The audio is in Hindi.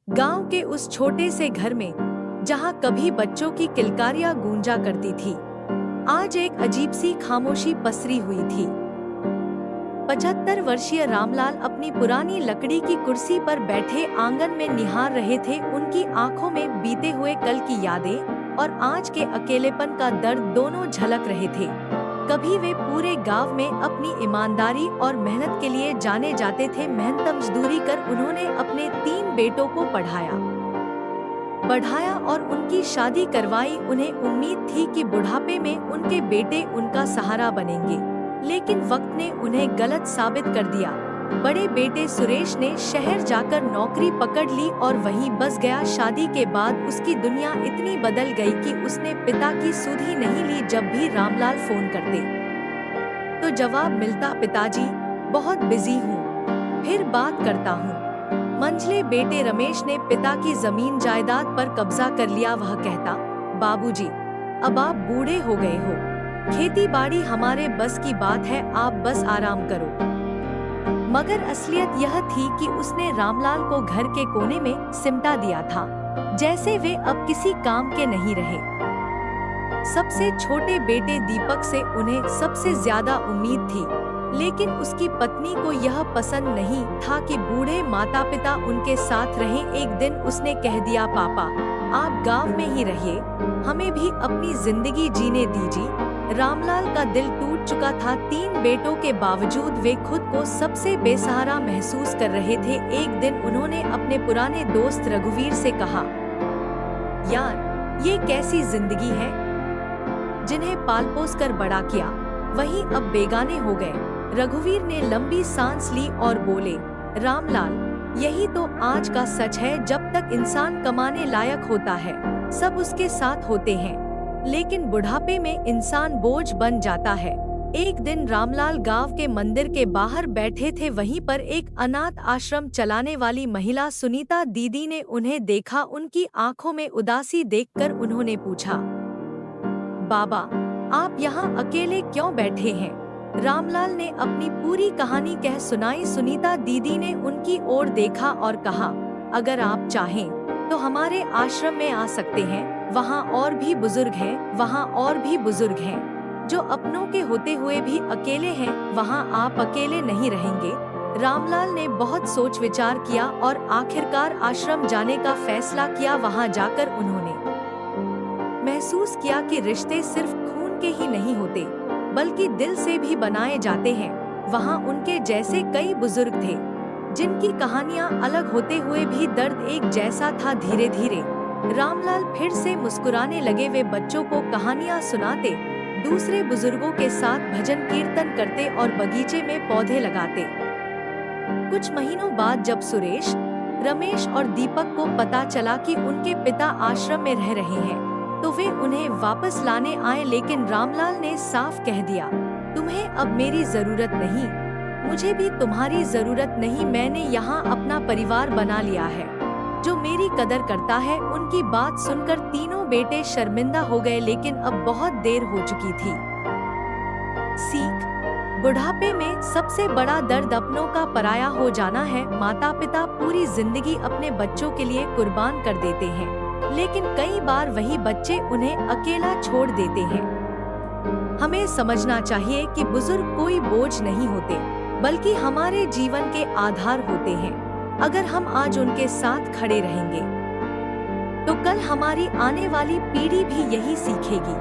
गांव के उस छोटे से घर में जहां कभी बच्चों की किलकारियां गूंजा करती थी, आज एक अजीब सी खामोशी पसरी हुई थी। 75 वर्षीय रामलाल अपनी पुरानी लकड़ी की कुर्सी पर बैठे आंगन में निहार रहे थे। उनकी आंखों में बीते हुए कल की यादें और आज के अकेलेपन का दर्द दोनों झलक रहे थे। कभी वे पूरे गांव में अपनी ईमानदारी और मेहनत के लिए जाने जाते थे। मेहनत मजदूरी कर उन्होंने अपने 3 बेटों को बढ़ाया और उनकी शादी करवाई। उन्हें उम्मीद थी कि बुढ़ापे में उनके बेटे उनका सहारा बनेंगे, लेकिन वक्त ने उन्हें गलत साबित कर दिया। बड़े बेटे सुरेश ने शहर जाकर नौकरी पकड़ ली और वहीं बस गया। शादी के बाद उसकी दुनिया इतनी बदल गई कि उसने पिता की सुध ही नहीं ली। जब भी रामलाल फोन करते तो जवाब मिलता, पिताजी बहुत बिजी हूँ, फिर बात करता हूँ। मंझले बेटे रमेश ने पिता की जमीन जायदाद पर कब्जा कर लिया। वह कहता, बाबूजी अब आप बूढ़े हो गए हो, खेती बाड़ी हमारे बस की बात है, आप बस आराम करो। मगर असलियत यह थी कि उसने रामलाल को घर के कोने में सिमटा दिया था, जैसे वे अब किसी काम के नहीं रहे। सबसे छोटे बेटे दीपक से उन्हें सबसे ज्यादा उम्मीद थी, लेकिन उसकी पत्नी को यह पसंद नहीं था कि बूढ़े माता पिता उनके साथ रहें। एक दिन उसने कह दिया, पापा आप गांव में ही रहिए, हमें भी अपनी जिंदगी जीने दीजिए। रामलाल का दिल टूट चुका था। 3 बेटों के बावजूद वे खुद को सबसे बेसहारा महसूस कर रहे थे। एक दिन उन्होंने अपने पुराने दोस्त रघुवीर से कहा, यार ये कैसी जिंदगी है, जिन्हें पाल पोस कर बड़ा किया वही अब बेगाने हो गए। रघुवीर ने लंबी सांस ली और बोले, रामलाल यही तो आज का सच है। जब तक इंसान कमाने लायक होता है सब उसके साथ होते हैं, लेकिन बुढ़ापे में इंसान बोझ बन जाता है। एक दिन रामलाल गांव के मंदिर के बाहर बैठे थे। वहीं पर एक अनाथ आश्रम चलाने वाली महिला सुनीता दीदी ने उन्हें देखा। उनकी आंखों में उदासी देखकर उन्होंने पूछा, बाबा आप यहाँ अकेले क्यों बैठे हैं? रामलाल ने अपनी पूरी कहानी कह सुनाई। सुनीता दीदी ने उनकी ओर देखा और कहा, अगर आप चाहें तो हमारे आश्रम में आ सकते हैं, वहाँ और भी बुजुर्ग हैं, वहाँ और भी बुजुर्ग हैं जो अपनों के होते हुए भी अकेले हैं, वहाँ आप अकेले नहीं रहेंगे। रामलाल ने बहुत सोच विचार किया और आखिरकार आश्रम जाने का फैसला किया। वहाँ जाकर उन्होंने महसूस किया कि रिश्ते सिर्फ खून के ही नहीं होते, बल्कि दिल से भी बनाए जाते हैं। वहाँ उनके जैसे कई बुजुर्ग थे, जिनकी कहानियाँ अलग होते हुए भी दर्द एक जैसा था। धीरे धीरे रामलाल फिर से मुस्कुराने लगे। वे बच्चों को कहानियाँ सुनाते, दूसरे बुजुर्गों के साथ भजन कीर्तन करते और बगीचे में पौधे लगाते। कुछ महीनों बाद जब सुरेश, रमेश और दीपक को पता चला कि उनके पिता आश्रम में रह रहे हैं, तो वे उन्हें वापस लाने आए। लेकिन रामलाल ने साफ कह दिया, तुम्हें अब मेरी जरूरत नहीं, मुझे भी तुम्हारी जरूरत नहीं। मैंने यहाँ अपना परिवार बना लिया है जो मेरी कदर करता है। उनकी बात सुनकर तीनों बेटे शर्मिंदा हो गए, लेकिन अब बहुत देर हो चुकी थी। सीख, बुढ़ापे में सबसे बड़ा दर्द अपनों का पराया हो जाना है। माता पिता पूरी जिंदगी अपने बच्चों के लिए कुर्बान कर देते हैं, लेकिन कई बार वही बच्चे उन्हें अकेला छोड़ देते हैं। हमें समझना चाहिए कि बुजुर्ग कोई बोझ नहीं होते, बल्कि हमारे जीवन के आधार होते हैं। अगर हम आज उनके साथ खड़े रहेंगे, तो कल हमारी आने वाली पीढ़ी भी यही सीखेगी।